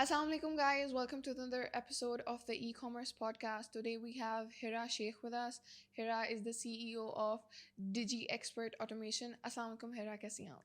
Assalamualaikum guys, welcome to another episode of the e-commerce podcast. Today we have Hira Sheikh with us. Hira is the CEO of Digi Expert Automation. Assalamualaikum Hira, kaisi hain aap?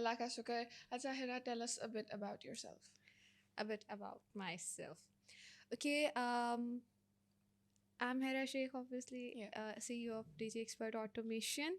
Allah ka shukar. Acha Hira, tell us a bit about yourself. A bit about myself. Okay, I'm Hira Sheikh, obviously, CEO of Digi Expert Automation.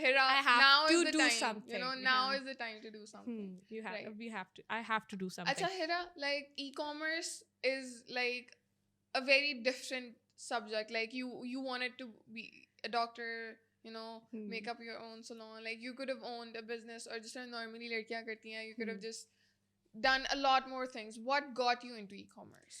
Hira, now is the time, something. Now is the time to do something. I have to do something. Acha Hira, like e-commerce is like a very different subject. Like you wanted to be a doctor, make up your own salon. Like you could have owned a business, or just normally ladkiyan karti hain, you could have just done a lot more things. What got you into e-commerce?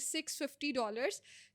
$650.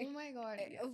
oh my God,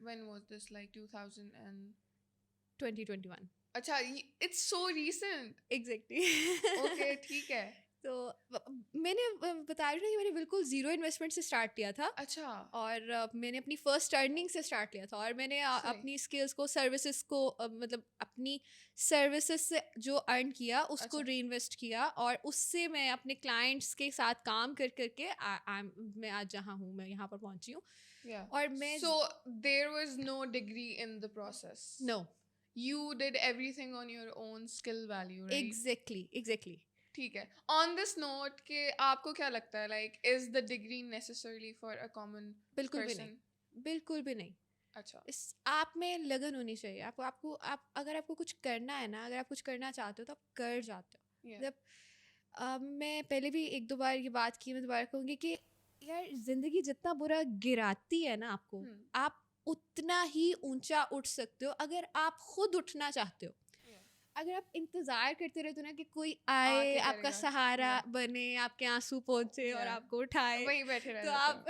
when was this like 2000 and 2021. اچھا it's so recent. Exactly. Okay ٹھیک ہے. تو میں نے بتا رہی ہوں کہ میں نے بالکل زیرو انویسٹمنٹ سے اسٹارٹ کیا تھا. اچھا. اور میں نے اپنی فرسٹ ارننگ سے اسٹارٹ کیا تھا. اور میں نے اپنی اسکلس کو سروسز کو مطلب اپنی سروسز سے جو ارن کیا اس کو ری انویسٹ کیا. اور اس سے میں اپنے کلائنٹس کے ساتھ کام کر کر کے میں آج جہاں ہوں میں یہاں پر پہنچی ہوں. اور میں So there was no degree in the process. No. You did everything on your own skill value, right? Exactly. ٹھیک ہے. آن دس نوٹ کہ آپ کو کیا لگتا ہے like is the degree necessarily for a common بالکل بھی پرسن؟ نہیں. بالکل بھی نہیں. اچھا. آپ میں لگن ہونی چاہیے. اگر آپ کو کچھ کرنا ہے نا, اگر آپ کچھ کرنا چاہتے ہو تو آپ کر جاتے ہو. جب میں پہلے بھی ایک دو بار یہ بات کی, میں دوبارہ کہوں گی کہ یار زندگی جتنا برا گراتی ہے نا آپ کو, آپ اتنا ہی اونچا اٹھ سکتے ہو اگر آپ خود اٹھنا چاہتے ہو. اگر آپ انتظار کرتے رہتے نا کہ کوئی آئے آپ کا سہارا بنے, آپ کے آنسو پہنچے اور آپ کو اٹھائے, وہیں بیٹھے رہ تو آپ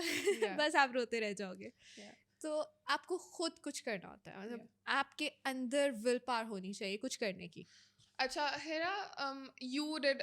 بس آپ روتے رہ جاؤ گے. تو آپ کو خود کچھ کرنا ہوتا ہے. مطلب آپ کے اندر ول پاور ہونی چاہیے کچھ کرنے کی. اچھا ہیرا, you did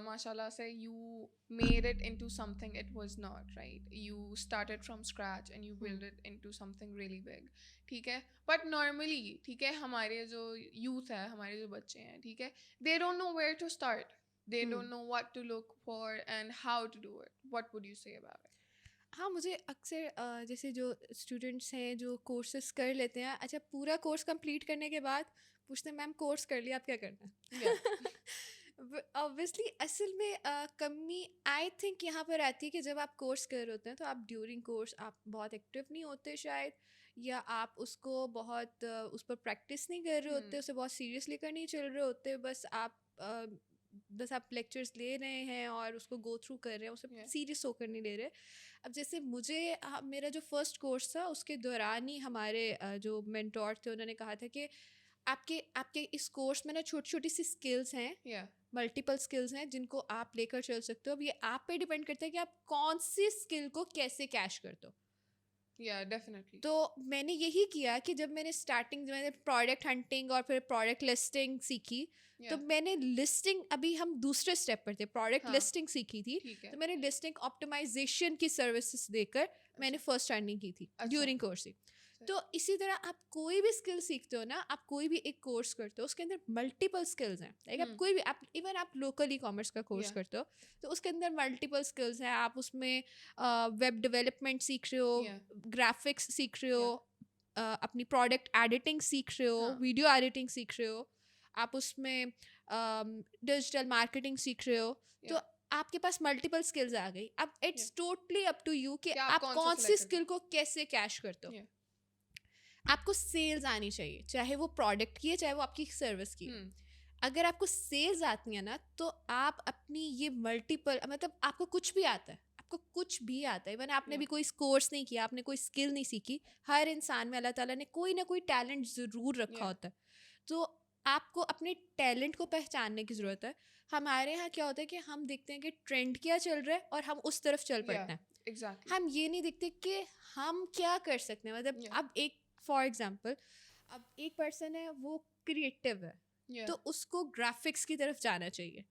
mashallah say you made it into something it was not, right? You started from scratch and you built it into something really big. ٹھیک ہے. بٹ نارملی ٹھیک ہے ہمارے جو یوتھ ہے, ہمارے جو بچے ہیں ٹھیک ہے, they don't know where to start. They don't know what to look for and how to do it. What would you say about it? ہاں, مجھے اکثر جیسے جو اسٹوڈنٹس ہیں جو کورسز کر لیتے ہیں, اچھا پورا کورس کمپلیٹ کرنے کے بعد پوچھتے ہیں میم کورس کر لیا آپ کیا کرنا ہے. اوبویسلی اصل میں کمی آئی تھنک یہاں پر آتی ہے کہ جب آپ کورس کر رہے ہوتے ہیں تو آپ ڈیورنگ کورس آپ بہت ایکٹیو نہیں ہوتے شاید, یا آپ اس کو بہت اس پر پریکٹس نہیں کر رہے ہوتے, اسے بہت سیریسلی کر نہیں چل رہے ہوتے. بس آپ لیکچرس لے رہے ہیں اور اس کو گو تھرو کر رہے ہیں, اسے سیریس ہو کر نہیں لے رہے. اب جیسے مجھے میرا جو فرسٹ کورس تھا اس کے دوران ہی ہمارے جو مینٹور تھے انہوں نے کہا تھا کہ آپ کے اس کورس میں نا چھوٹی چھوٹی سی اسکلس ہیں, ملٹیپل اسکلس ہیں جن کو آپ لے کر چل سکتے ہو. اب یہ آپ پہ ڈپینڈ کرتا ہے کہ آپ کون سی اسکل کو کیسے کیش کرتے ہو. ڈیفینیٹلی. تو میں نے یہی کیا کہ جب میں نے اسٹارٹنگ میں نے پروڈکٹ ہنٹنگ اور پھر پروڈکٹ لسٹنگ سیکھی, تو میں نے لسٹنگ, ابھی ہم دوسرے اسٹیپ پر تھے, پروڈکٹ لسٹنگ سیکھی تھی, تو میں نے لسٹنگ آپٹیمائزیشن کی سروسز دے کر میں نے فرسٹ ارننگ کی تھی ڈیورنگ کورسنگ. تو اسی طرح آپ کوئی بھی اسکل سیکھتے ہو نا, آپ کوئی بھی ایک کورس کرتے ہو اس کے اندر ملٹیپل اسکلز ہیں. لائک آپ کوئی بھی ایون آپ لوکل ای کامرس کا کورس کرتے ہو تو اس کے اندر ملٹیپل اسکلز ہیں. آپ اس میں ویب ڈیولپمنٹ سیکھ رہے ہو, گرافکس سیکھ رہے ہو, اپنی پروڈکٹ ایڈیٹنگ سیکھ رہے ہو, ویڈیو ایڈیٹنگ سیکھ رہے ہو, آپ اس میں ڈیجیٹل مارکیٹنگ سیکھ رہے ہو. تو آپ کے پاس ملٹیپل اسکلز آ گئی. اب it's totally up to you کہ آپ کون سی اسکل کو کیسے کیش کرتے ہو. آپ کو سیلز آنی چاہیے, چاہے وہ پروڈکٹ کی ہے چاہے وہ آپ کی سروس کی. اگر آپ کو سیلز آتی ہیں نا تو آپ اپنی یہ ملٹیپل, مطلب آپ کو کچھ بھی آتا ہے, آپ کو کچھ بھی آتا ہے, ایون آپ نے بھی کوئی کورس نہیں کیا, آپ نے کوئی اسکل نہیں سیکھی, ہر انسان میں اللہ تعالیٰ نے کوئی نہ کوئی ٹیلنٹ ضرور رکھا ہوتا ہے. تو آپ کو اپنے ٹیلنٹ کو پہچاننے کی ضرورت ہے. ہمارے یہاں کیا ہوتا ہے کہ ہم دیکھتے ہیں کہ ٹرینڈ کیا چل رہا ہے اور ہم اس طرف چل پڑتے ہیں. ہم یہ نہیں دیکھتے کہ ہم کیا کر سکتے ہیں. مطلب اب ایک فار ایگزامپل, اب ایک پرسن ہے وہ کریٹو ہے, تو اس کو گرافکس کی طرف جانا چاہیے.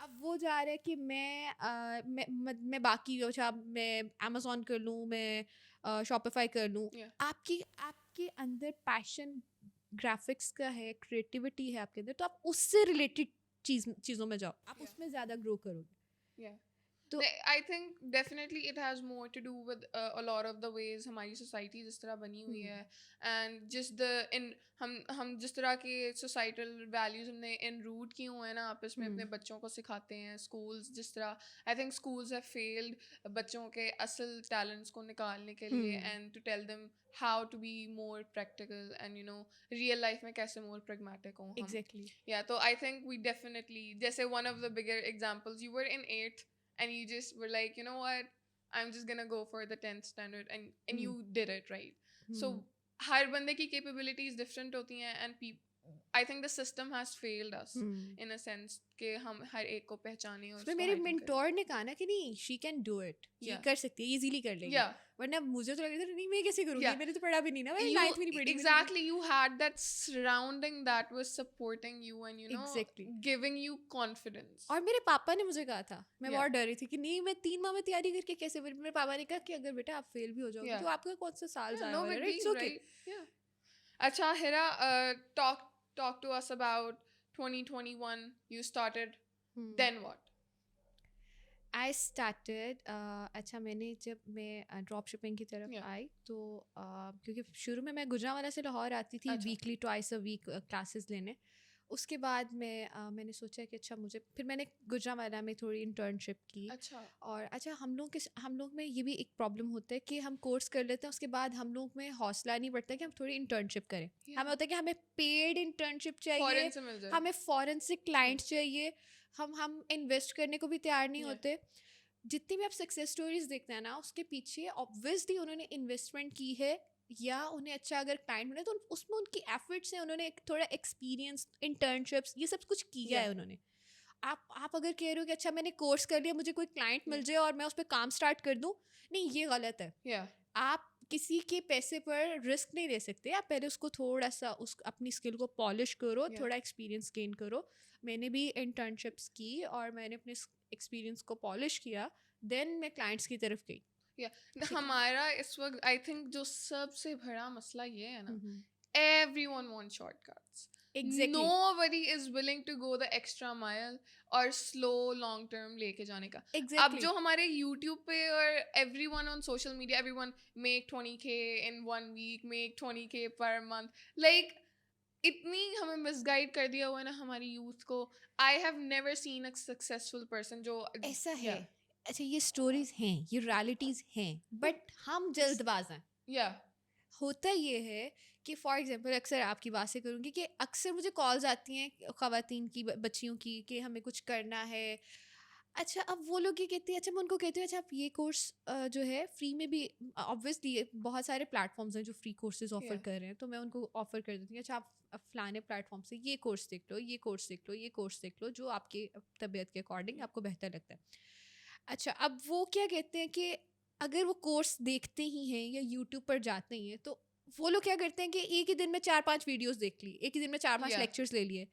اب وہ جا رہا ہے کہ میں باقی اچھا میں امیزون کر لوں, میں شاپیفائی کر لوں. آپ کے اندر پیشن گرافکس کا ہے, کریٹیوٹی ہے آپ کے اندر, تو آپ اس سے ریلیٹڈ چیزوں میں جاؤ, آپ اس میں زیادہ گرو کرو گے. تو I think definitely it has more to do with a lot of the ways ہماری سوسائٹی جس طرح بنی ہوئی ہے, اینڈ جس ہم جس طرح کے سوسائٹل ویلیوز ہم نے ان روٹ کیے ہوئے ہیں نا آپس میں اپنے بچوں کو سکھاتے ہیں. اسکولس جس طرح I think schools have failed بچوں کے اصل ٹیلنٹس کو نکالنے کے لیے, and to tell them how to be more practical and you know real life میں کیسے مور پریگمیٹک ہوں. ایگزیکٹلی. تو آئی تھنک وی ڈیفینیٹلی, جیسے one of the bigger examples, you were in 8th and you just were like, you know what, I'm just gonna go for the 10th standard, and you did it, right? So ہر بندے کی capabilities different ہوتی ہیں, and I think the system has failed us in a sense کہ ہم ہر ایک کو پہچانے اور اس میں میرے منٹور نے کہا نا کہ نہیں شی کین ڈو اٹ, یہ کر سکتی ہے, ایزیلی کر لے گی, ورنہ مجھے تو لگ رہا تھا نہیں میں کیسے کروں گی, میں نے تو پڑھا بھی نہیں نا, میں لائف میں نہیں پڑھی. Exactly, you had that surrounding that was supporting you and you know giving you confidence. اور میرے پاپا نے مجھے کہا تھا, میں بہت ڈر رہی تھی کہ نہیں میں 3 ماہ میں تیاری کر کے کیسے, میرے پاپا نے کہا کہ اگر بیٹا آپ فیل بھی ہو جاؤ گے تو آپ کا کون سا سال ضائع ہو رہا ہے, اٹس اوکے. اچھا ہیرا, talk to us about 2021. You started, then what? I started اچھا میں نے جب میں ڈراپ شپنگ کی طرف آئی تو کیونکہ شروع میں گجرانوالہ سے لاہور آتی تھی ویکلی ٹوائس اے ویک کلاسز لینے. اس کے بعد میں نے سوچا کہ اچھا مجھے, پھر میں نے گجرانوالہ میں تھوڑی انٹرنشپ کی. اور اچھا ہم لوگ میں یہ بھی ایک پرابلم ہوتا ہے کہ ہم کورس کر لیتے ہیں, اس کے بعد ہم لوگ میں حوصلہ نہیں بڑھتا کہ ہم تھوڑی انٹرنشپ کریں. ہمیں ہوتا ہے کہ ہمیں پیڈ انٹرنشپ چاہیے, ہمیں فورن سے کلائنٹ چاہیے, ہم انویسٹ کرنے کو بھی تیار نہیں ہوتے. جتنی بھی آپ سکسیز اسٹوریز دیکھتے ہیں نا, اس کے پیچھے آبویسلی انہوں نے انویسٹمنٹ کی ہے یا انہیں اچھا اگر کلائنٹ ملے تو اس میں ان کی ایفرٹس ہیں, انہوں نے ایک تھوڑا ایکسپیرینس, انٹرنشپس, یہ سب کچھ کیا ہے انہوں نے. آپ اگر کہہ رہے ہو کہ اچھا میں نے کورس کر لیا, مجھے کوئی کلائنٹ مل جائے اور میں اس پہ کام اسٹارٹ کر دوں, نہیں یہ غلط ہے. آپ کسی کے پیسے پر رسک نہیں لے سکتے, آپ پہلے اس کو تھوڑا سا اپنی اسکل کو پالش کرو, تھوڑا ایکسپیرینس گین کرو. میں نے بھی انٹرنشپس کی اور میں نے اپنے ایکسپیرینس کو پالش کیا, دین میں کلائنٹس کی طرف گئی. ہمارا اس وقت آئی تھنک جو سب سے بڑا مسئلہ یہ ہے نا, everyone wants shortcuts. Exactly. Nobody is willing to go the extra mile اور slow long term لے کے جانے کا. اب جو ہمارے YouTube پہ اور everyone on social media, everyone make 20K in 1 week, make 20K per month, like اتنی ہمیں مس گائڈ کر دیا ہوا ہے نا ہماری یوتھ کو. I have never seen a successful person جو ایسا ہے. اچھا یہ اسٹوریز ہیں, یہ ریالٹیز ہیں, بٹ ہم جلد باز ہیں. ہوتا یہ ہے کہ فار ایگزامپل اکثر آپ کی بات سے کروں گی کہ اکثر مجھے کالز آتی ہیں خواتین کی, بچیوں کی, کہ ہمیں کچھ کرنا ہے. اچھا اب وہ لوگ یہ کہتے ہیں, اچھا میں ان کو کہتی ہوں اچھا آپ یہ کورس جو ہے فری میں بھی, آبویسلی بہت سارے پلیٹ فارمز ہیں جو فری کورسز آفر کر رہے ہیں, تو میں ان کو آفر کر دیتی ہوں اچھا آپ فلانے پلیٹ فارم سے یہ کورس دیکھ لو, یہ کورس دیکھ لو, یہ کورس دیکھ لو, جو آپ کی طبیعت کے اکارڈنگ آپ کو بہتر لگتا ہے. اچھا اب وہ کیا کہتے ہیں کہ اگر وہ کورس دیکھتے ہی ہیں یا یوٹیوب پر جاتے ہی ہیں, تو وہ لوگ کیا کرتے ہیں کہ ایک ہی دن میں 4-5 ویڈیوز دیکھ لی, ایک ہی دن میں 4-5 لیکچرز لے لیے.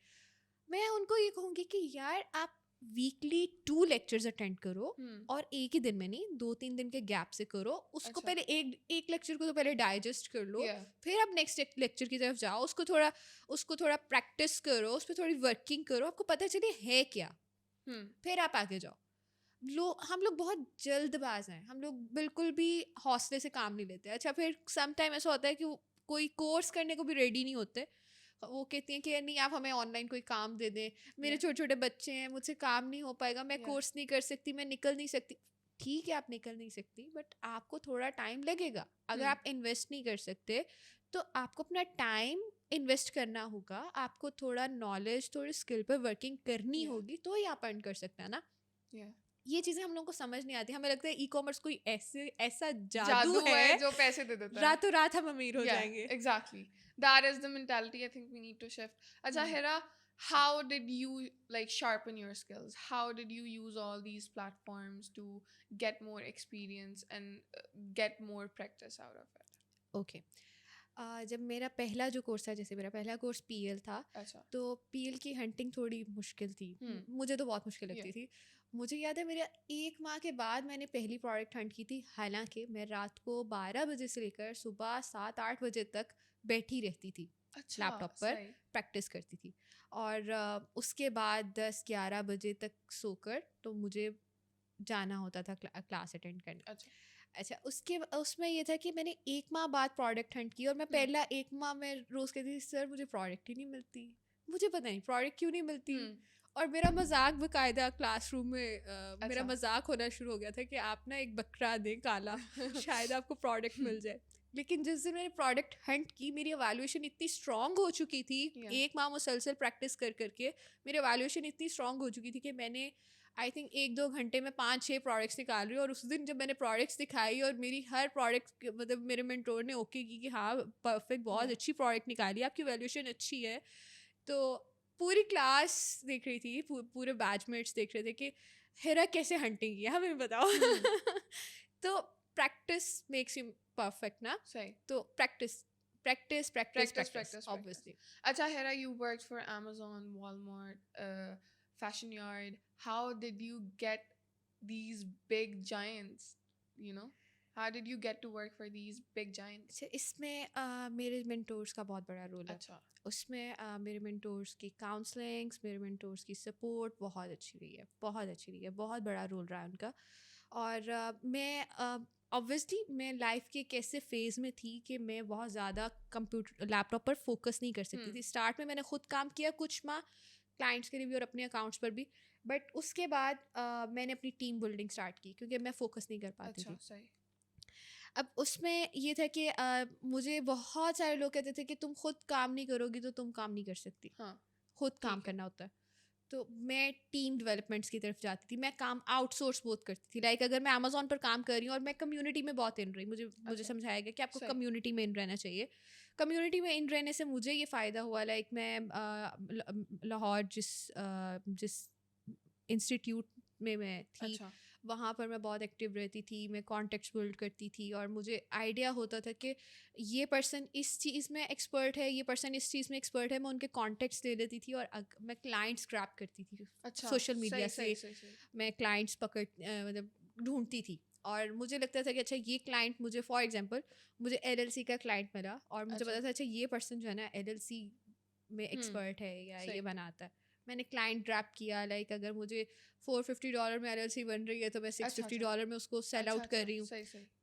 میں ان کو یہ کہوں گی کہ یار آپ ویکلی 2 لیکچرز اٹینڈ کرو, اور ایک ہی دن میں نہیں 2-3 دن کے گیپ سے کرو. اس کو پہلے ایک لیکچر کو تو پہلے ڈائجسٹ کر لو, پھر آپ نیکسٹ لیکچر کی طرف جاؤ, اس کو تھوڑا پریکٹس کرو, اس پہ تھوڑی ورکنگ کرو, آپ کو پتہ چلے ہے کیا, پھر آپ آگے جاؤ. ہم لوگ بہت جلد باز ہیں, ہم لوگ بالکل بھی حوصلے سے کام نہیں لیتے. اچھا پھر سم ٹائم ایسا ہوتا ہے کہ کوئی کورس کرنے کو بھی ریڈی نہیں ہوتے, وہ کہتے ہیں کہ نہیں آپ ہمیں آن لائن کوئی کام دے دیں, میرے چھوٹے چھوٹے بچے ہیں, مجھ سے کام نہیں ہو پائے گا, میں کورس نہیں کر سکتی, میں نکل نہیں سکتی. ٹھیک ہے آپ نکل نہیں سکتی, بٹ آپ کو تھوڑا ٹائم لگے گا. اگر آپ انویسٹ نہیں کر سکتے تو آپ کو اپنا ٹائم انویسٹ کرنا ہوگا, آپ کو تھوڑا نالج, تھوڑی اسکل پہ ورکنگ کرنی ہوگی, تو ہی آپ ارن کر سکتے ہیں نا. یہ چیزیں ہم لوگوں کو سمجھ نہیں آتی. ہمیں لگتا ہے ای کامرس کوئی ایسا جادو ہے جو پیسے دے دیتا ہے, راتوں رات ہم امیر ہو جائیں گے. Exactly. That is the mentality I think we need to shift. Acha Hira, how did you like sharpen your skills? How did you use all these platforms to get more experience and get more practice out of it? Okay. جب میرا پہلا جو course تھا, جیسے میرا پہلا course P L تھا, تو پی ایل کی ہنٹنگ تھوڑی مشکل تھی, مجھے تو بہت مشکل لگتی تھی. مجھے یاد ہے میرا 1 ماہ کے بعد میں نے پہلی پروڈکٹ ہنٹ کی تھی, حالانکہ میں رات کو 12 بجے سے لے کر صبح 7-8 بجے تک بیٹھی رہتی تھی, لیپ ٹاپ پر پریکٹس کرتی تھی, اور اس کے بعد 10-11 بجے تک سو کر تو مجھے جانا ہوتا تھا کلاس اٹینڈ کرنے. اچھا اس میں یہ تھا کہ میں نے 1 ماہ بعد پروڈکٹ ہنٹ کی, اور میں پہلا 1 ماہ میں روز کہتی تھی سر مجھے پروڈکٹ ہی نہیں ملتی, مجھے پتہ نہیں پروڈکٹ کیوں نہیں ملتی. اور میرا مذاق باقاعدہ کلاس روم میں میرا مذاق ہونا شروع ہو گیا تھا کہ آپ نا ایک بکرا دیں کالا, شاید آپ کو پروڈکٹ مل جائے. لیکن جس دن میں نے پروڈکٹ ہنٹ کی, میری ایویلویشن اتنی اسٹرانگ ہو چکی تھی, 1 ماہ مسلسل پریکٹس کر کے میری ایویلویشن اتنی اسٹرانگ ہو چکی تھی کہ میں نے آئی تھنک 1-2 گھنٹے میں 5-6 پروڈکٹس نکال رہی ہوں. اور اس دن جب میں نے پروڈکٹس دکھائی اور میری ہر پروڈکٹ مطلب میرے مینٹور نے اوکے کی کہ ہاں پرفیکٹ, بہت اچھی پروڈکٹ نکالی, آپ کی ویلیوشن اچھی ہے, تو پوری کلاس دیکھ رہی تھی, پورے بیچ میٹس دیکھ رہے تھے کہ ہیرا کیسے ہنٹنگ کیا, ہمیں بتاؤ. تو پریکٹس میکس یو پرفیکٹ نا. صحیح. تو practice obviously. Acha, Hera, you worked for Amazon, Walmart, Fashion Yard. How did you get these big giants, you know? How did you get to work for these big giants? اس میں میرے mentors کا بہت بڑا role ہے. اچھا. اس میں میرے mentors کی کاؤنسلنگس, میرے مینٹورس کی سپورٹ بہت اچھی رہی ہے, بہت بڑا رول رہا ہے ان کا. اور میں obviously میں لائف کے ایک ایسے فیز میں تھی کہ میں بہت زیادہ کمپیوٹر لیپ ٹاپ پر فوکس نہیں کر سکتی تھی. اسٹارٹ میں میں نے خود کام کیا کچھ ماہ کلائنٹس کے لیے بھی اور اپنے اکاؤنٹس پر بھی, بٹ اس کے بعد میں نے اپنی ٹیم بلڈنگ اسٹارٹ کی کیونکہ میں فوکس نہیں کر پاتی تھی. صحیح. اب اس میں یہ تھا کہ مجھے بہت سارے لوگ کہتے تھے کہ تم خود کام نہیں کرو گی تو تم کام نہیں کر سکتی. ہاں, خود کام کرنا ہوتا ہے. تو میں ٹیم ڈیولپمنٹس کی طرف جاتی تھی. میں کام آؤٹ سورس بہت کرتی تھی. لائک اگر میں امیزون پر کام کر رہی ہوں اور میں کمیونٹی میں بہت ان رہی, مجھے سمجھایا گیا کہ آپ کو کمیونٹی میں ان رہنا چاہیے. کمیونٹی میں ان رہنے سے مجھے یہ فائدہ ہوا, لائک میں لاہور جس انسٹیٹیوٹ میں تھی وہاں پر میں بہت ایکٹیو رہتی تھی. میں کانٹیکٹس بلڈ کرتی تھی اور مجھے آئیڈیا ہوتا تھا کہ یہ پرسن اس چیز میں ایکسپرٹ ہے, یہ پرسن اس چیز میں ایکسپرٹ ہے. میں ان کے کانٹیکٹس لے لیتی تھی اور میں کلائنٹس گریب کرتی تھی. سوشل میڈیا سے میں کلائنٹس مطلب ڈھونڈتی تھی اور مجھے لگتا تھا کہ اچھا یہ کلائنٹ مجھے, فار ایگزامپل مجھے LLC کا کلائنٹ ملا اور مجھے پتا تھا اچھا یہ پرسن جو ہے نا LLC میں ایکسپرٹ ہے یا یہ بناتا ہے. میں نے کلائنٹ ڈریپ کیا, لائک اگر مجھے $450 میں LLC بن رہی ہے تو میں $650 میں اس کو سیل آؤٹ کر رہی ہوں.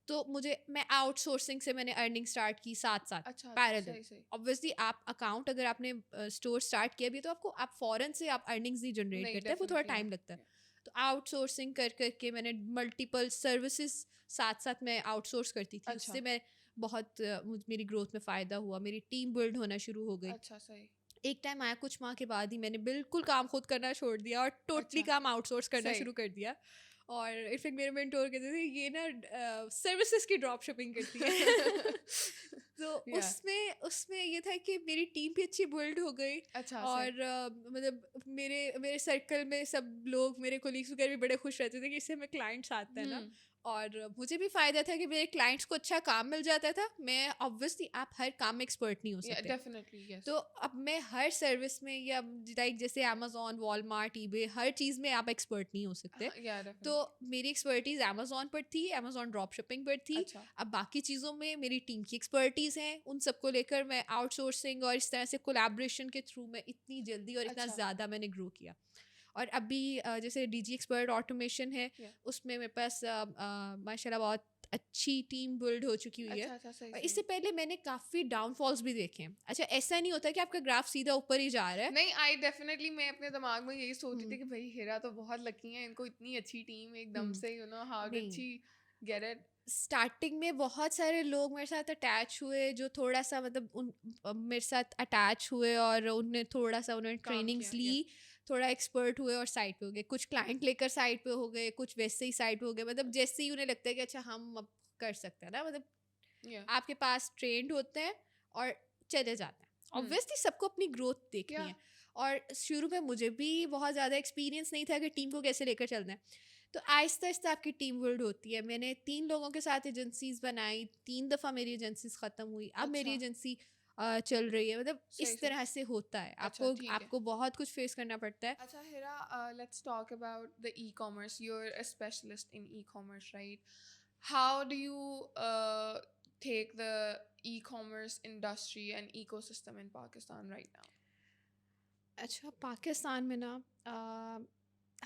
تو میں آؤٹ سورسنگ سے میں نے ارننگ اسٹارٹ کی ساتھ پیرالل. obviously آپ اکاؤنٹ اگر آپ نے اسٹور اسٹارٹ کیا بھی تو آپ فوراً سے آپ ارننگز نہیں جنریٹ کرتے ہیں, وہ تھوڑا ٹائم لگتا ہے. تو آؤٹ سورسنگ کر کے میں نے ملٹیپل سروسز ساتھ میں آؤٹ سورس کرتی تھی. اس سے میں بہت میری گروتھ میں فائدہ ہوا, میری ٹیم بلڈ ہونا شروع ہو گئی. ایک ٹائم آیا کچھ ماہ کے بعد ہی میں نے بالکل کام خود کرنا چھوڑ دیا اور ٹوٹلی کام آؤٹ سورس کرنا شروع کر دیا. اور انفیکٹ میرے مینٹور کہتے تھے یہ نا سروسز کی ڈراپ شپنگ کرتی ہے. تو اس میں یہ تھا کہ میری ٹیم بھی اچھی بلڈ ہو گئی. اور مطلب میرے سرکل میں سب لوگ, میرے کولیگس وغیرہ بھی بڑے خوش رہتے تھے کہ اس سے ہمیں کلائنٹس آتے ہیں نا. اور مجھے بھی فائدہ تھا کہ میرے کلائنٹس کو اچھا کام مل جاتا تھا. میں obviously آپ ہر کام میں ایکسپرٹ نہیں ہو سکتے, تو اب میں ہر سروس میں یا لائک جیسے امیزون, والمارٹ, ای بے, ہر چیز میں آپ ایکسپرٹ نہیں ہو سکتے. تو میری ایکسپرٹیز امیزون پر تھی, امیزون ڈراپ شپنگ پر تھی. اب باقی چیزوں میں میری ٹیم کی ایکسپرٹیز ہیں, ان سب کو لے کر میں آؤٹ سورسنگ اور اس طرح سے کولیبریشن کے تھرو میں اتنی جلدی اور اتنا زیادہ میں نے گرو کیا. اور ابھی جیسے DG ایکسپرٹ آٹومیشن ہے, اس میں میرے پاس ماشاء اللہ بہت اچھی ٹیم بلڈ ہو چکی ہوئی ہے. اور اس سے پہلے میں نے کافی ڈاؤن فالس بھی دیکھے ہیں. اچھا ایسا نہیں ہوتا کہ آپ کا گراف سیدھا اوپر ہی جا رہا ہے. نہیں, آئی ڈیفینیٹلی میں اپنے دماغ میں یہی سوچتی تھی کہ بھائی ہیرا تو بہت لکی ہیں, ان کو اتنی اچھی ٹیم ایک دم سے, you know how did she get it. Starting میں بہت سارے لوگ میرے ساتھ اٹیچ ہوئے جو تھوڑا سا مطلب میرے ساتھ اٹیچ ہوئے اور انہوں نے تھوڑا سا انہوں نے ٹریننگس لی, تھوڑا ایکسپرٹ ہوئے اور سائڈ پہ ہو گئے. کچھ کلائنٹ لے کر سائڈ پہ ہو گئے, کچھ ویسے ہی سائڈ پہ ہو گئے. مطلب جیسے ہی انہیں لگتا ہے کہ اچھا ہم اب کر سکتے ہیں نا, مطلب آپ کے پاس ٹرینڈ ہوتے ہیں اور چلے جاتے ہیں. obviously سب کو اپنی گروتھ دیکھنی ہے, اور شروع میں مجھے بھی بہت زیادہ ایکسپیرینس نہیں تھا کہ ٹیم کو کیسے لے کر چلنا ہے. تو آہستہ آہستہ آپ کی ٹیم بلڈ ہوتی ہے. میں نے 3 لوگوں کے ساتھ ایجنسیز بنائی, 3 دفعہ میری ایجنسیز ختم ہوئی, اب میری ایجنسی چل رہی ہے. مطلب اس طرح سے ہوتا ہے, آپ کو بہت کچھ فیس کرنا پڑتا ہے. اچھا Hira, let's talk about the e-commerce. You are a specialist in e-commerce, right? How do you take the e-commerce industry and ecosystem in Pakistan right now? اچھا پاکستان میں نا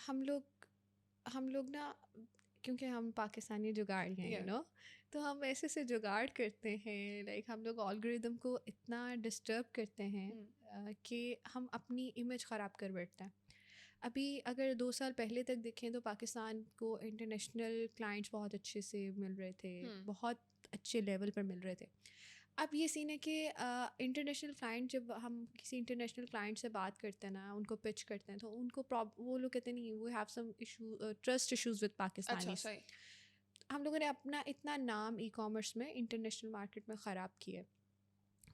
ہم لوگ نا, کیونکہ ہم پاکستانی جگاڑی ہیں, یو نو, تو ہم ایسے سے جگاڑ کرتے ہیں, لائک ہم لوگ الگوریدم کو اتنا ڈسٹرب کرتے ہیں کہ ہم اپنی امیج خراب کر بیٹھتے ہیں. ابھی اگر 2 سال پہلے تک دیکھیں تو پاکستان کو انٹرنیشنل کلائنٹس بہت اچھے سے مل رہے تھے, بہت اچھے لیول پر مل رہے تھے. اب یہ سین ہے کہ انٹرنیشنل کلائنٹ, جب ہم کسی انٹرنیشنل کلائنٹ سے بات کرتے ہیں نا, ان کو پچ کرتے ہیں, تو ان کو وہ لوگ کہتے ہیں نہیں, we have some issue, trust issues with Pakistanis. ہم لوگوں نے اپنا اتنا نام ای کامرس میں انٹرنیشنل مارکیٹ میں خراب کیا ہے.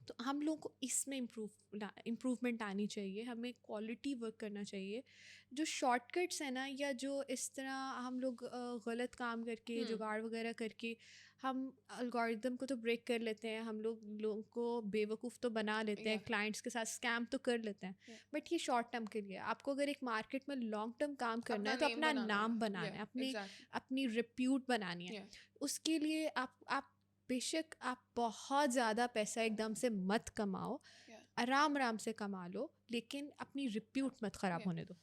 تو ہم لوگوں کو اس میں امپروومنٹ آنی چاہیے, ہمیں کوالٹی ورک کرنا چاہیے. جو شارٹ کٹس ہیں نا, یا جو اس طرح ہم لوگ غلط کام کر کے جگاڑ وغیرہ کر کے ہم الگوریدم کو تو بریک کر لیتے ہیں, ہم لوگوں کو بیوقوف تو بنا لیتے ہیں, کلائنٹس کے ساتھ اسکیم تو کر لیتے ہیں, بٹ یہ شارٹ ٹرم کے لیے. آپ کو اگر ایک مارکیٹ میں لانگ ٹرم کام کرنا ہے تو اپنا نام بنانا ہے, اپنی ریپیوٹ بنانی ہے. اس کے لیے آپ بے شک آپ بہت زیادہ پیسہ ایک دم سے مت کماؤ, آرام آرام سے کما لو, لیکن اپنی ریپیوٹ مت خراب ہونے دو.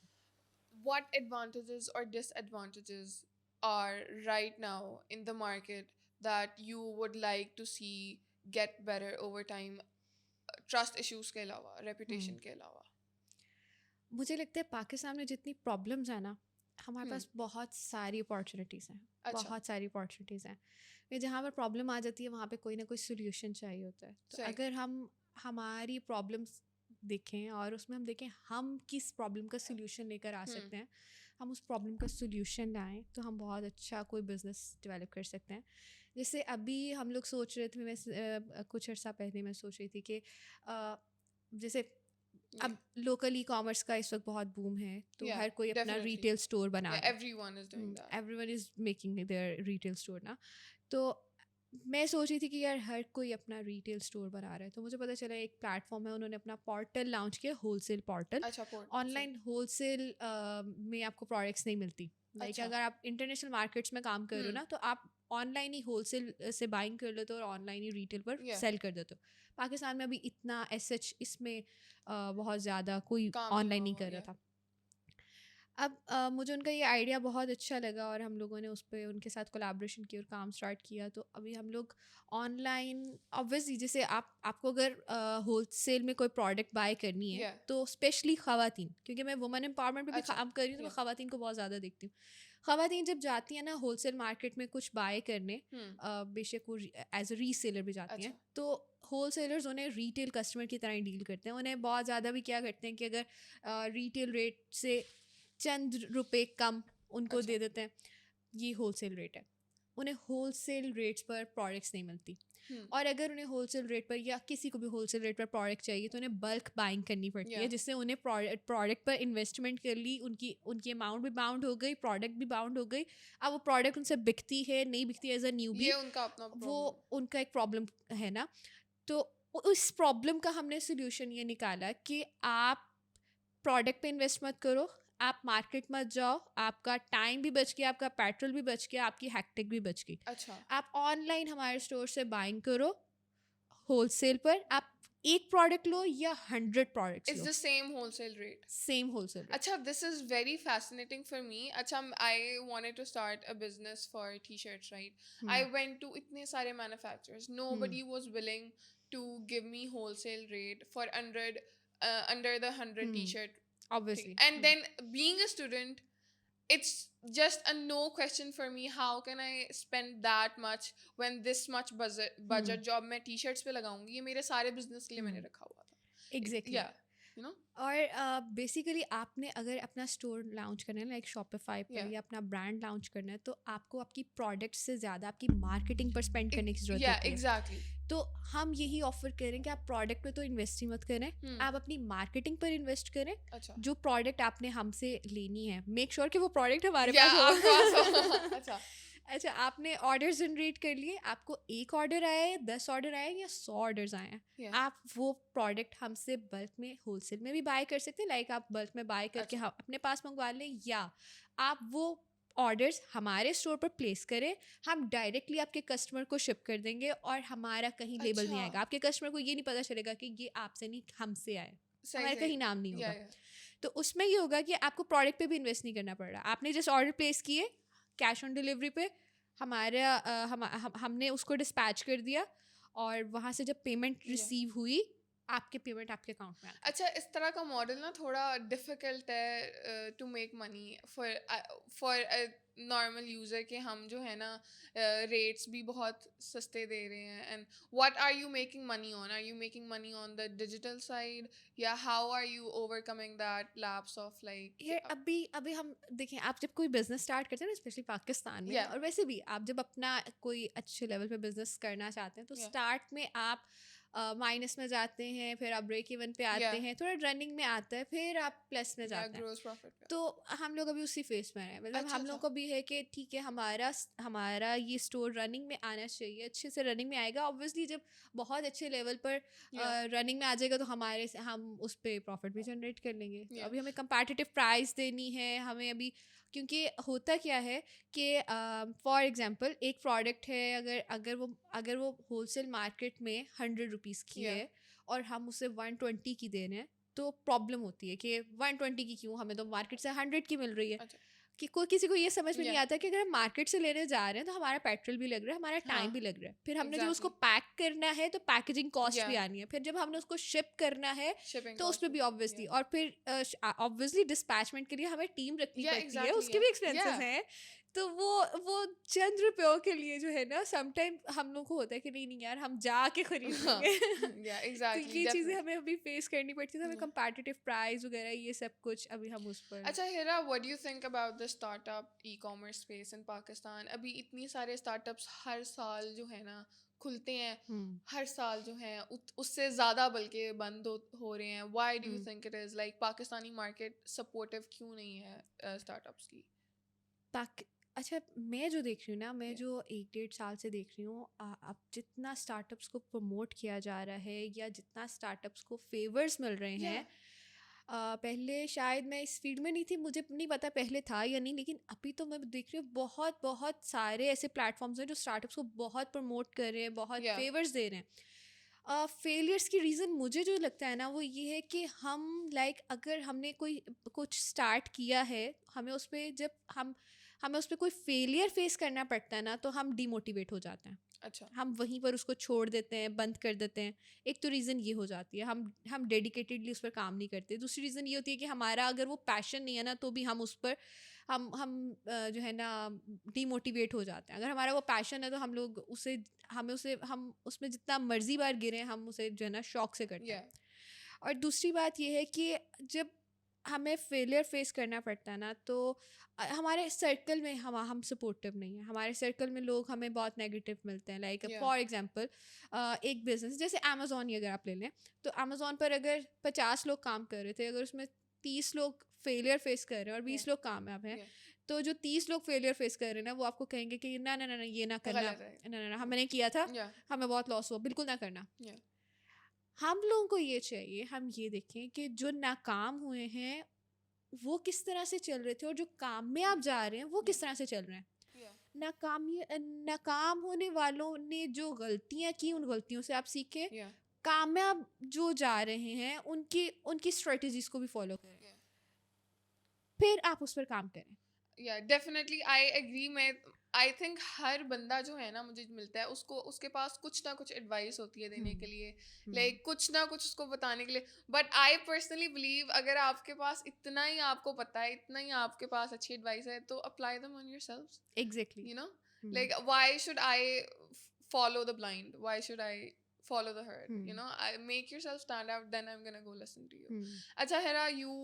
What advantages or disadvantages are right now in the market that you would like to see get better over time, trust issues کے علاوہ, reputation کے علاوہ؟ مجھے لگتا ہے پاکستان میں جتنی پرابلمز ہیں نا, ہمارے پاس بہت ساری اپارچونیٹیز ہیں, بہت ساری اپارچونیٹیز ہیں. جہاں پر پرابلم آ جاتی ہے وہاں پہ کوئی نہ کوئی سلیوشن چاہیے ہوتا ہے. تو اگر ہم ہماری پرابلمس دیکھیں اور اس میں ہم دیکھیں ہم کس پرابلم کا سلیوشن لے کر آ سکتے ہیں, ہم اس پرابلم کا سلیوشن لائیں, تو ہم بہت اچھا کوئی بزنس ڈیولپ کر سکتے ہیں. جیسے ابھی ہم لوگ سوچ رہے تھے, میں کچھ عرصہ پہلے میں سوچ رہی تھی کہ جیسے اب لوکل ای کامرس کا اس وقت بہت بوم ہے, تو ہر کوئی اپنا ریٹیل اسٹور بنا رہا ہے, everyone is making their retail store نا. تو میں سوچ رہی تھی کہ یار ہر کوئی اپنا ریٹیل اسٹور بنا رہا ہے, تو مجھے پتہ چلا ایک پلیٹ فارم ہے, انہوں نے اپنا پورٹل لانچ کیا, wholesale portal. Online wholesale میں آپ کو پروڈکٹس نہیں ملتی, لائک اگر آپ انٹرنیشنل مارکیٹس میں کام کر رہے ہو نا, تو آپ آن لائن ہی ہول سیل سے بائنگ کر لیتے ہو اور آن لائن ہی ریٹیل پر سیل کر دیتے ہو. پاکستان میں ابھی اتنا ایس سچ اس میں بہت زیادہ کوئی آن لائن نہیں کر رہا تھا. اب مجھے ان کا یہ آئیڈیا بہت اچھا لگا اور ہم لوگوں نے اس پہ ان کے ساتھ کولیبریشن کی اور کام اسٹارٹ کیا. تو ابھی ہم لوگ آن لائن آبویسلی, جیسے آپ کو اگر ہول سیل میں کوئی پروڈکٹ بائی کرنی ہے, تو اسپیشلی خواتین, کیونکہ میں وومن امپاورمنٹ پہ بھی کام کر رہی ہوں, تو میں خواتین کو بہت زیادہ دیکھتی ہوں. خواتین جب جاتی ہیں نا ہول سیل مارکیٹ میں کچھ بائی کرنے, بے شک وہ ایز اے ری سیلر بھی جاتی ہیں, تو ہول سیلرز انہیں ریٹیل کسٹمر کی طرح ہی ڈیل کرتے ہیں. انہیں بہت زیادہ بھی کیا کرتے ہیں کہ اگر ریٹیل ریٹ سے چند روپے کم ان کو دے دیتے ہیں, یہ ہول سیل ریٹ ہے. انہیں ہول سیل ریٹس پر پروڈکٹس نہیں ملتی, اور اگر انہیں ہول سیل ریٹ پر یا کسی کو بھی ہول سیل ریٹ پر پروڈکٹ چاہیے تو انہیں بلک بائنگ کرنی پڑتی ہے, جس سے انہیں پروڈکٹ پر انویسٹمنٹ کر لی, ان کی اماؤنٹ بھی باؤنڈ ہو گئی, پروڈکٹ بھی باؤنڈ ہو گئی. اب وہ پروڈکٹ ان سے بکتی ہے نہیں بکتی ایز اے نیو بی, وہ ان کا ایک پرابلم ہے نا. تو اس پرابلم کا ہم نے سلیوشن یہ نکالا کہ آپ پروڈکٹ پہ انویسٹ مت کرو, آپ مارکیٹ مت جاؤ, آپ کا ٹائم بھی بچ گیا, آپ کا پیٹرول بھی بچ گیا, آپ کی ہیکٹک بھی بچ گئی. آپ آن لائن ہمارے اسٹور سے بائنگ کرو ہول سیل پر, آپ ایک پروڈکٹ لو یا 100 پروڈکٹس لو, It's the same wholesale rate. same wholesale rate. Acha, this is very fascinating for me. Acha, I wanted to start a business for t-shirts, right? I went to itne sare manufacturers. Nobody was willing to give me wholesale rate for under the 100 t-shirt. Obviously. And then being a student, it's just a no question for me. How can I spend that much when this much budget job میں t-shirts پہ لگاؤں گی؟ یہ میرے سارے business کے لیے میں نے رکھا ہوا تھا. ایگزیکٹلی. اور بیسیکلی آپ نے اگر اپنا اسٹور لانچ کرنا ہے لائک شاپیفائی پہ یا اپنا برانڈ لانچ کرنا ہے, تو آپ کو آپ کی پروڈکٹ سے زیادہ آپ کی مارکیٹنگ پر اسپینڈ کرنے کی ضرورت ہوتی ہے. ایگزیکٹلی. تو ہم یہی آفر کریں کہ آپ پروڈکٹ پہ تو انویسٹ ہی مت کریں, آپ اپنی مارکیٹنگ پر انویسٹ کریں. جو پروڈکٹ آپ نے ہم سے لینی ہے, میک شیور کہ وہ پروڈکٹ ہمارے پاس ہو. اچھا, آپ نے آرڈر جنریٹ کر لیے, آپ کو ایک آرڈر آیا ہے, 10 آرڈر آئے یا 100 آرڈرز آئے ہیں, آپ وہ پروڈکٹ ہم سے بلک میں ہول سیل میں بھی بائی کر سکتے ہیں. لائک آپ بلک میں بائی کر کے اپنے پاس منگوا لیں, یا آپ وہ آرڈرز ہمارے اسٹور پر پلیس کریں, ہم ڈائریکٹلی آپ کے کسٹمر کو شپ کر دیں گے اور ہمارا کہیں لیبل نہیں آئے گا. آپ کے کسٹمر کو یہ نہیں پتہ چلے گا کہ یہ آپ سے نہیں ہم سے آئے, ہمارا کہیں نام نہیں ہوگا. تو اس میں یہ ہوگا کہ آپ کو پروڈکٹ پہ بھی انویسٹ نہیں کرنا پڑ رہا, آپ نے جسٹ آرڈر پلیس کیے کیش آن ڈلیوری پہ, ہم نے اس کو ڈسپیچ کر دیا, اور وہاں سے جب پیمنٹ ریسیو ہوئی آپ کے پیمنٹ آپ کے اکاؤنٹ میں. اچھا, اس طرح کا ماڈل نا تھوڑا ڈیفیکلٹ ہے to make money for normal user, کہ ہم جو ہے نا ریٹس بھی بہت سستے دے رہے ہیں. And what are you making money on? Are you making money on the digital side, یا how are you overcoming that lapse of like? ابھی ہم دیکھیں, آپ جب کوئی بزنس اسٹارٹ کرتے ہیں نا اسپیشلی پاکستان میں, اور ویسے بھی آپ جب اپنا کوئی اچھے لیول پہ بزنس کرنا چاہتے ہیں, تو اسٹارٹ میں آپ مائنس میں جاتے ہیں, پھر آپ بریک ایون پہ آتے ہیں, تھوڑا رننگ میں آتا ہے, پھر آپ پلس میں جاتے ہیں. Gross profit. تو ہم لوگ ابھی اسی فیس میں ہیں, مطلب اچھا ہم لوگ کو بھی ہے کہ ٹھیک ہے ہمارا یہ اسٹور رننگ میں آنا چاہیے, اچھے سے رننگ میں آئے گا. اوبویسلی جب بہت اچھے لیول پر رننگ میں آ جائے گا تو ہم اس پہ پروفٹ بھی جنریٹ کر لیں گے. تو ابھی ہمیں کمپیٹیٹیو پرائز دینی ہے ہمیں ابھی, کیونکہ ہوتا کیا ہے کہ فار ایگزامپل ایک پروڈکٹ ہے, اگر وہ ہول سیل مارکیٹ میں 100 روپیز کی ہے اور ہم اسے 120 کی دے رہے ہیں, تو پرابلم ہوتی ہے کہ 120 کی کیوں, ہمیں تو مارکیٹ سے 100 کی مل رہی ہے. کہ کوئی کسی کو یہ سمجھ میں نہیں آتا کہ اگر ہم مارکیٹ سے لینے جا رہے ہیں تو ہمارا پیٹرول بھی لگ رہا ہے, ہمارا ٹائم بھی لگ رہا ہے, پھر ہم نے جب اس کو پیک کرنا ہے تو پیکیجنگ کاسٹ بھی آنی ہے, پھر جب ہم نے اس کو شپ کرنا ہے تو اس پہ بھی آبویسلی, اور پھر آبویسلی ڈسپیچمنٹ کے لیے ہمیں ٹیم رکھنی پڑتی ہے, اس کے بھی ایکسپینسز ہیں. تو وہ چند روپیوں کے لیے جو ہے نا سم ٹائم ہم لوگ کو ہوتا ہے کہ نہیں یار ہم جا کے خرید لیں گے. تو یہ چیزیں ہمیں ابھی فیس کرنی پڑتی ہے, ہمیں کمپیٹیٹیو پرائز وغیرہ یہ سب کچھ ابھی ہم اس پر. اچھا ہیرا, what do you think about the startup e-commerce space in Pakistan? ابھی اتنی سارے اسٹارٹ اپس ہر سال جو ہے نا کھلتے ہیں, ہر سال جو ہیں اس سے زیادہ بلکہ بند ہو رہے ہیں. Why do you think it is? Like Pakistani market supportive کیوں نہیں ہے اسٹارٹ اپس کی؟ اچھا میں جو دیکھ رہی ہوں نا, میں جو 1-1.5 سال سے دیکھ رہی ہوں, اب جتنا اسٹارٹ اپس کو پروموٹ کیا جا رہا ہے یا جتنا اسٹارٹ اپس کو فیورز مل رہے ہیں, پہلے شاید میں اس فیلڈ میں نہیں تھی, مجھے نہیں پتا پہلے تھا یا نہیں, لیکن ابھی تو میں دیکھ رہی ہوں بہت سارے ایسے پلیٹفارمز ہیں جو اسٹارٹ اپس کو بہت پروموٹ کر رہے ہیں, بہت فیورز دے رہے ہیں. فیلئرس کی ریزن مجھے جو لگتا ہے نا وہ یہ ہے کہ ہم اگر ہم نے کوئی کچھ اسٹارٹ کیا ہے, ہمیں اس پہ ہمیں اس پہ کوئی فیلئر فیس کرنا پڑتا ہے نا تو ہم ڈی موٹیویٹ ہو جاتے ہیں. اچھا, ہم وہیں پر اس کو چھوڑ دیتے ہیں, بند کر دیتے ہیں. ایک تو ریزن یہ ہو جاتی ہے, ہم ڈیڈیکیٹڈلی اس پر کام نہیں کرتے. دوسری ریزن یہ ہوتی ہے کہ ہمارا اگر وہ پیشن نہیں ہے نا تو بھی ہم اس پر ہم جو ہے نا ڈی موٹیویٹ ہو جاتے ہیں. اگر ہمارا وہ پیشن ہے تو ہم لوگ ہم اس میں جتنا مرضی بار گریں ہم اسے جو ہے نا شوق سے کرتے ہیں. اور دوسری بات یہ ہے کہ جب ہمیں فیلئر فیس کرنا پڑتا ہے نا تو ہمارے سرکل میں ہم سپورٹیو نہیں ہیں. ہمارے سرکل میں لوگ ہمیں بہت نیگیٹو ملتے ہیں. لائک فار ایگزامپل ایک بزنس جیسے امیزون ہی اگر آپ لے لیں, تو امیزون پر اگر 50 لوگ کام کر رہے تھے, اگر اس میں 30 لوگ فیلئر فیس کر رہے ہیں اور 20 لوگ کامیاب ہیں, تو جو 30 لوگ فیلئر فیس کر رہے ہیں نا وہ آپ کو کہیں گے کہ نہ یہ نہ کرنا, نہ ہم نے کیا تھا, ہمیں بہت لاس ہوا, بالکل نہ کرنا. ہم لوگوں کو یہ چاہیے ہم یہ دیکھیں کہ جو ناکام ہوئے ہیں وہ کس طرح سے چل رہے تھے اور جو کامیاب جا رہے ہیں وہ کس طرح سے چل رہے ہیں. ناکام ہونے والوں نے جو غلطیاں کی ان غلطیوں سے آپ سیکھیں, کامیاب جو جا رہے ہیں ان کی اسٹریٹجیز کو بھی فالو کریں, پھر آپ اس پر کام کریں. Definitely I agree. I think ہر بندہ جو ہے نا مجھے ملتا ہے اس کے پاس کچھ نہ کچھ ایڈوائس ہوتی ہے دینے کے لیے, لائک کچھ نہ کچھ اس کو بتانے کے لیے. بٹ آئی پرسنلی بلیو اگر آپ کے پاس اتنا ہی آپ کو پتہ ہے, اتنا ہی آپ کے پاس اچھی ایڈوائس ہے, تو apply them on yourself. Exactly, you know, like why should I follow the blind, why should I follow the herd, you know, make yourself stand out, then I'm gonna go listen to you. Acha Hera, you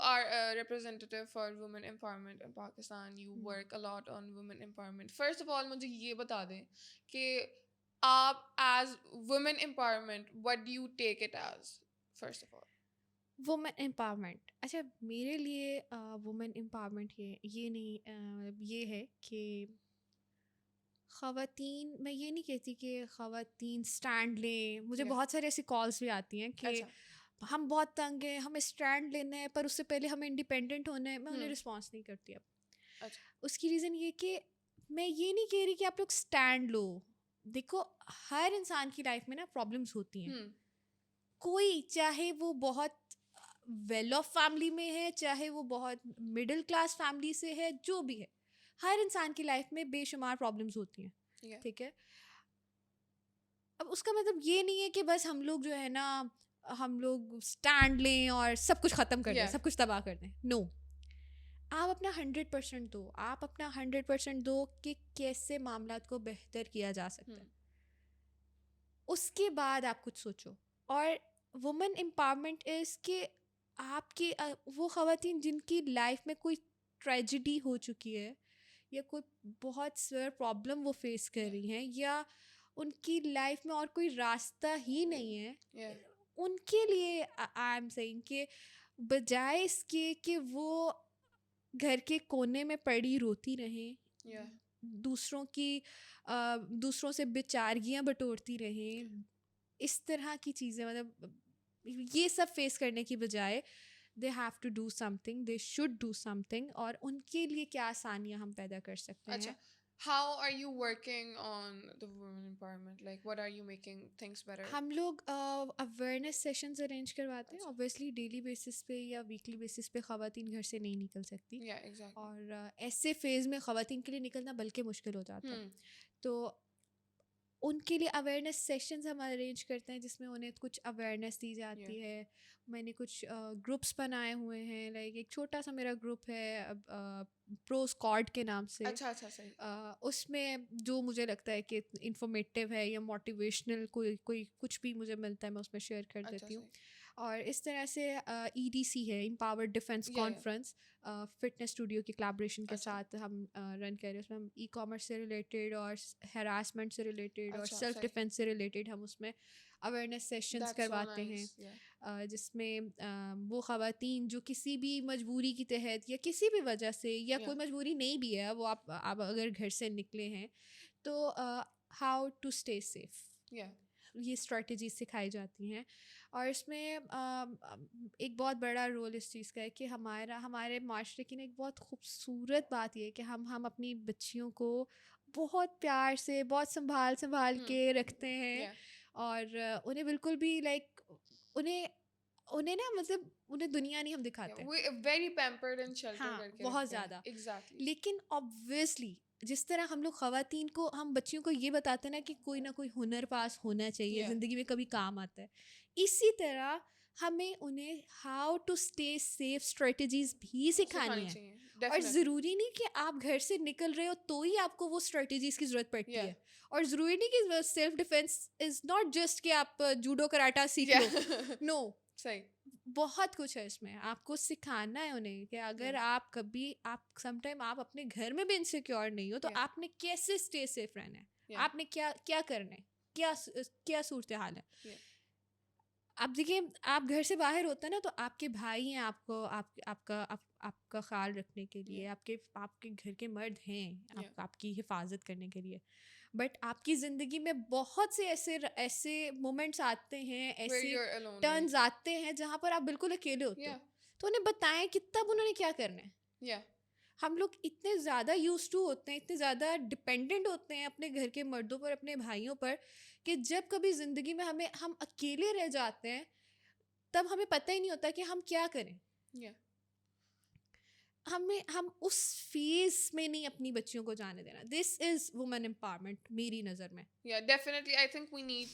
are a representative for women empowerment in Pakistan. You work a lot on women empowerment. First of all, mujhe ye bata dein ki aap as women empowerment, what do you take it as, first of all? Women empowerment, اچھا میرے لیے women empowerment یہ نہیں, یہ ہے کہ خواتین, میں یہ نہیں کہتی کہ خواتین اسٹینڈ لیں. مجھے بہت سارے ایسی کالس بھی آتی ہیں کہ ہم بہت تنگ ہیں, ہمیں اسٹینڈ لینا ہے پر اس سے پہلے ہمیں انڈیپینڈنٹ ہونا ہے. میں انہیں رسپانس نہیں کرتی اب. اس کی ریزن یہ کہ میں یہ نہیں کہہ رہی کہ آپ لوگ اسٹینڈ لو. دیکھو ہر انسان کی لائف میں نا پرابلمس ہوتی ہیں. کوئی چاہے وہ بہت ویل آف فیملی میں ہے, چاہے وہ بہت مڈل کلاس فیملی سے ہے, جو بھی ہے, ہر انسان کی لائف میں بے شمار پرابلمس ہوتی ہیں. ٹھیک ہے, اب اس کا مطلب یہ نہیں ہے کہ بس ہم لوگ جو ہے نا ہم لوگ اسٹینڈ لیں اور سب کچھ ختم کر دیں, سب کچھ تباہ کر دیں. نو, آپ اپنا 100% دو, آپ اپنا 100% دو کہ کیسے معاملات کو بہتر کیا جا سکتا ہے. اس کے بعد آپ کچھ سوچو. اور وومن امپاورمنٹ از کہ آپ کی وہ خواتین جن کی لائف میں کوئی ٹریجڈی ہو چکی ہے یا کوئی بہت سویئر پرابلم وہ فیس کر رہی ہیں, یا ان کی لائف میں اور کوئی راستہ ہی نہیں ہے, Yeah. ان کے لیے آئی ایم سیئنگ کہ بجائے اس کے کہ وہ گھر کے کونے میں پڑی روتی رہیں, Yeah. دوسروں سے بیچارگیاں بٹورتی رہیں, اس طرح کی چیزیں, مطلب یہ سب فیس کرنے کی بجائے they have to do something, they should do something. اور ان کے لیے کیا آسانیاں ہم پیدا کر سکتے ہیں. How are you working on the women empowerment? Like, what are you making things better? ہم لوگ اویئرنیس سیشنز ارینج کرواتے ہیں. اوبویسلی ڈیلی بیسس پہ یا ویکلی بیسس پہ خواتین گھر سے نہیں نکل سکتی, Yeah, exactly. اور ایسے فیز میں خواتین کے لیے نکلنا بلکہ مشکل ہو جاتا ہے. تو ان کے لیے اویئرنیس سیشنز ہم ارینج کرتے ہیں جس میں انہیں کچھ اویئرنیس دی جاتی ہے. میں نے کچھ گروپس بنائے ہوئے ہیں, لائک ایک چھوٹا سا میرا گروپ ہے پرو اسکواڈ کے نام سے. اچھا صحیح. اس میں جو مجھے لگتا ہے کہ انفارمیٹیو ہے یا موٹیویشنل کوئی کچھ بھی مجھے ملتا ہے میں اس میں شیئر کر دیتی ہوں. اور اس طرح سے EDC ہے, empowered defence conference, fitness studio کی کلیبریشن کے ساتھ ہم رن کر رہے ہیں. اس میں ہم ای کامرس سے ریلیٹڈ اور ہراسمنٹ سے ریلیٹڈ اور سیلف ڈیفینس سے ریلیٹڈ ہم اس میں اویئرنیس سیشنز کرواتے ہیں, جس میں وہ خواتین جو کسی بھی مجبوری کی تحت یا کسی بھی وجہ سے, یا کوئی مجبوری نہیں بھی ہے, وہ آپ اگر گھر سے نکلے ہیں تو ہاؤ ٹو اسٹے سیف, یہ اسٹریٹجیز سکھائی جاتی ہیں. اور اس میں ایک بہت بڑا رول اس چیز کا ہے کہ ہمارے معاشرے کی نا ایک بہت خوبصورت بات یہ ہے کہ ہم اپنی بچیوں کو بہت پیار سے, بہت سنبھال کے رکھتے ہیں, اور انہیں بالکل بھی لائک انہیں نا مطلب انہیں دنیا نہیں ہم دکھاتے, ویری پیمپرڈ اینڈ شیلٹر کر کے بہت زیادہ. ایگزیکٹلی. لیکن obviously جس طرح ہم لوگ خواتین کو, ہم بچیوں کو یہ بتاتے ہیں نا کہ کوئی نہ کوئی ہنر پاس ہونا چاہیے, زندگی میں کبھی کام آتا ہے, اسی طرح ہمیں انہیں how to stay safe strategies بھی سکھانی ہے. اور ضروری نہیں کہ آپ گھر سے نکل رہے ہو تو ہی آپ کو وہ اسٹریٹجیز کی ضرورت پڑتی ہے, اور ضروری نہیں کہ self defence is not just کہ آپ جوڈو کراٹا سیکھ لو, نو, صحیح, بہت کچھ ہے اس میں. آپ کو سکھانا ہے انہیں کہ اگر آپ کبھی سم ٹائم آپ اپنے گھر میں بھی انسیکیور نہیں ہو تو آپ نے کیسے اسٹے سیف رہنا ہے, آپ نے کیا کرنا ہے, کیا صورتحال ہے. اب دیکھیے, آپ گھر سے باہر ہوتے ہیں نا تو آپ کے بھائی ہیں آپ کو آپ کا خیال رکھنے کے لیے, آپ کے گھر کے مرد ہیں آپ کی حفاظت کرنے کے لیے, بٹ آپ کی زندگی میں بہت سے ایسے مومنٹس آتے ہیں, ایسے ٹرنز آتے ہیں جہاں پر آپ بالکل اکیلے ہوتے ہو, تو انہیں بتائیں کہ تب انہوں نے کیا کرنا ہے. ہم لوگ اتنے زیادہ یوز ٹو ہوتے ہیں, اتنے زیادہ ڈپینڈنٹ ہوتے ہیں اپنے گھر کے مردوں پر, اپنے بھائیوں پر, کہ جب کبھی زندگی میں ہم اکیلے رہ جاتے ہیں تب ہمیں پتہ ہی نہیں ہوتا کہ ہم کیا کریں. ہم اس فیز میں نہیں اپنی بچیوں کو جانے دینا. دس از وومن امپاورمنٹ میری نظر میں. Definitely. I think we need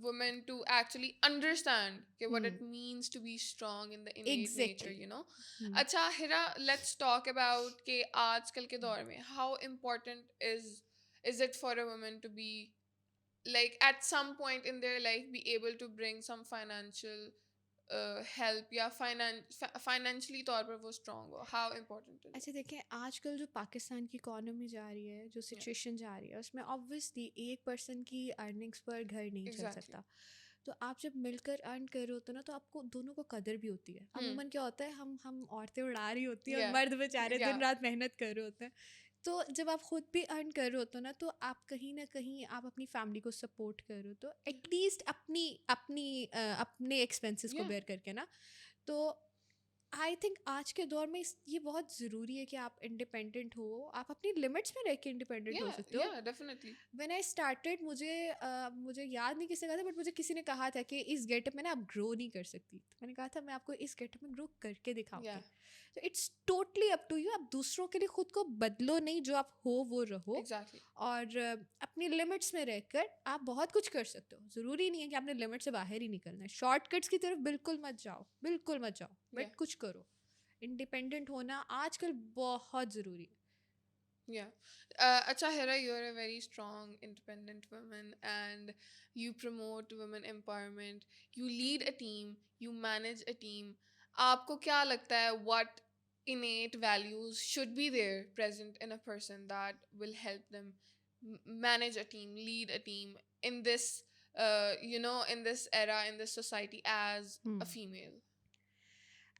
women to actually understand what it means to be strong in the innate nature, you know. Acha Hira, let's talk about کہ آج کل کے دور میں how important is it for a woman to be like at some point in their life be able to bring some financial help یا financially طور پر وہ strong who. How important. اچھا دیکھیں, آج کل جو پاکستان کی اکانومی جا رہی ہے, جو سچویشن جا رہی ہے, اس میں آبویسلی ایک پرسن کی ارننگس پر گھر نہیں چل سکتا. تو آپ جب مل کر ارن کر رہے ہوتے ہیں نا تو آپ کو دونوں کو قدر بھی ہوتی ہے. عموماً کیا ہوتا ہے, ہم عورتیں اڑا رہی ہوتی ہیں اور مرد بیچارے دن رات محنت کر رہے ہوتے ہیں. تو جب آپ خود بھی ارن کر رہے ہوتے ہو نا تو آپ کہیں نہ کہیں آپ اپنی فیملی کو سپورٹ کر رہے ہو, تو ایٹ لیسٹ اپنے ایکسپینسز کو بیئر کر کے نا. تو آئی تھنک آج کے دور میں یہ بہت ضروری ہے کہ آپ انڈیپینڈنٹ ہو, آپ اپنی لمٹس میں رہ کے انڈیپینڈنٹ ہو سکتے ہو. ڈیفینیٹلی. وین آئی اسٹارٹیڈ مجھے یاد نہیں کس نے کہا تھا, بٹ مجھے کسی نے کہا تھا کہ اس گیٹ اپ میں نا آپ گرو نہیں کر سکتی. میں نے کہا تھا میں آپ کو اس گیٹ اپ میں گرو کر کے دکھاؤں گی. تو it's totally up to you. آپ دوسروں کے لیے خود کو بدلو نہیں, جو آپ ہو وہ رہو, اور اپنی لمٹس میں رہ کر آپ بہت کچھ کر سکتے ہو. ضروری نہیں ہے کہ آپ نے لمٹ سے باہر ہی نکلنا ہے. شارٹ کٹس کی طرف بالکل مت جاؤ, بٹ کچھ کرو. انڈیپینڈنٹ ہونا آج کل بہت ضروری ہے. Acha Hira, you're a very strong, independent woman and you promote women empowerment. You lead a team, you manage a team. آپ کو کیا لگتا ہے what innate values should be there present in a person that will help them manage a team, lead a team in this, in this era, in this society as a female?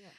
Yeah.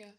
Yeah.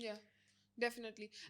Yeah, definitely.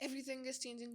everything is changing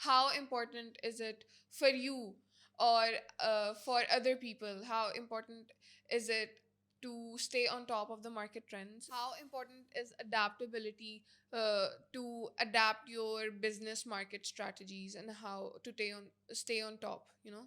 How important is it for you or for other people? How important is it to stay on top of the market trends? How important is adaptability to adapt your business market strategies and how to stay on top, you know?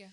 Yeah.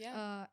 Yeah.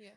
Yeah.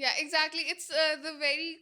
Yeah, exactly. It's the very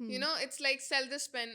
You know, it's like sell this pen.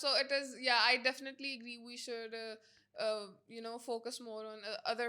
so it is. Yeah, I definitely agree. We should, you know, focus more on other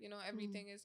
you know, everything is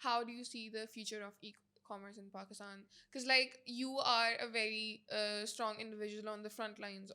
how do you see the future of e-commerce in Pakistan? Because like you are a very strong individual on the front lines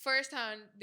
first hand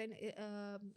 10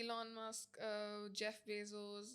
Elon Musk, Jeff Bezos,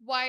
why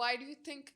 why do you think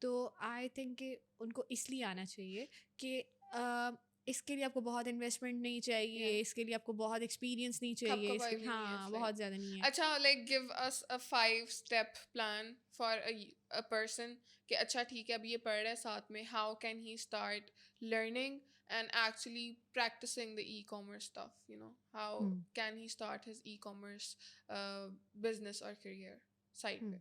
تو I think کہ ان کو اس لیے آنا چاہیے کہ اس کے لیے آپ کو بہت انویسٹمنٹ نہیں چاہیے, اس کے لیے آپ کو بہت ایکسپیرینس نہیں چاہیے, اس کے ہاں بہت زیادہ نہیں ہے. اچھا, like give us a 5-step plan for a person کہ اچھا ٹھیک ہے اب یہ پڑھ رہا ہے ساتھ میں, how can he start learning and actually practicing the e-commerce stuff, you know, how can he start his e-commerce business or career side پہ.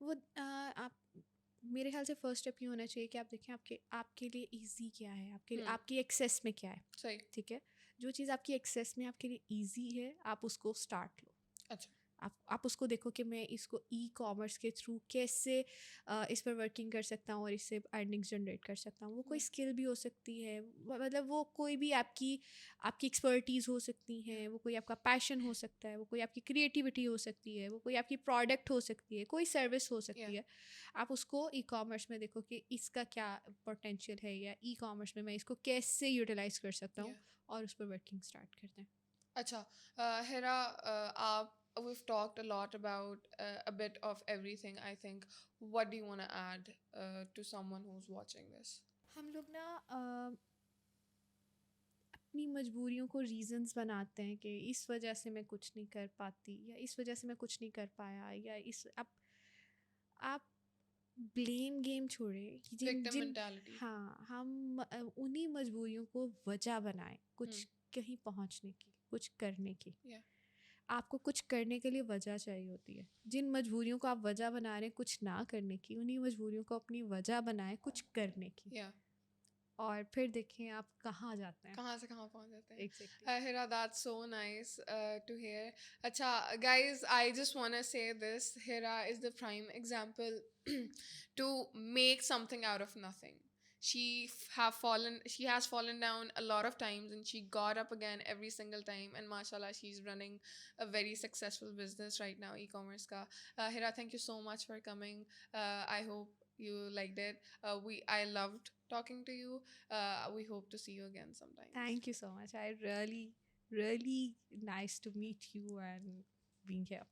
وہ آپ میرے خیال سے فرسٹ اسٹیپ یہ ہونا چاہیے کہ آپ دیکھیں آپ کے لیے ایزی کیا ہے, آپ کی ایکسیس میں کیا ہے. صحیح, ٹھیک ہے, جو چیز آپ کی ایکسیس میں آپ کے لیے ایزی ہے آپ اس کو اسٹارٹ لو. اچھا, آپ اس کو دیکھو کہ میں اس کو ای کامرس کے تھرو کیسے اس پر ورکنگ کر سکتا ہوں اور اس سے ارننگس جنریٹ کر سکتا ہوں. وہ کوئی اسکل بھی ہو سکتی ہے, مطلب وہ کوئی بھی آپ کی ایکسپرٹیز ہو سکتی ہیں, وہ کوئی آپ کا پیشن ہو سکتا ہے, وہ کوئی آپ کی کریٹیوٹی ہو سکتی ہے, وہ کوئی آپ کی پروڈکٹ ہو سکتی ہے, کوئی سروس ہو سکتی ہے. آپ اس کو ای کامرس میں دیکھو کہ اس کا کیا پوٹینشیل ہے, یا ای کامرس میں اس کو کیسے یوٹیلائز کر سکتا ہوں, اور اس پر ورکنگ اسٹارٹ کرتے ہیں. اچھا ہیرا, آپ we've talked a lot about a bit of everything, I think. What do you want to add to someone who's watching this? ہم لوگ نا اپنی مجبوریوں کو ریزنس بناتے ہیں کہ اس وجہ سے میں کچھ نہیں کر پاتی, یا اس وجہ سے میں کچھ نہیں کر پایا, یا آپ بلیم گیم چھوڑیں. Victim mentality. ہاں, ہم انہیں مجبوریوں کو وجہ بنائیں کچھ کہیں پہنچنے کی, کچھ کرنے کی. آپ کو کچھ کرنے کے لیے وجہ چاہیے ہوتی ہے. جن مجبوریوں کو آپ وجہ بنا رہے ہیں کچھ نہ کرنے کی, انہیں مجبوریوں کو اپنی وجہ بنائیں کچھ کرنے کی, اور پھر دیکھیں آپ کہاں جاتے ہیں, کہاں سے کہاں پہنچ جاتے ہیں. Exactly. Hira, that's so nice to hear. Acha, guys, I just want to say this. Hira is the prime example to make something out of nothing. She has fallen down a lot of times, and she got up again every single time, and mashallah she's running a very successful business right now, e-commerce ka. Hira, thank you so much for coming. I hope you liked it. I loved talking to you. We hope to see you again sometime. Thank you so much. I really nice to meet you and being here.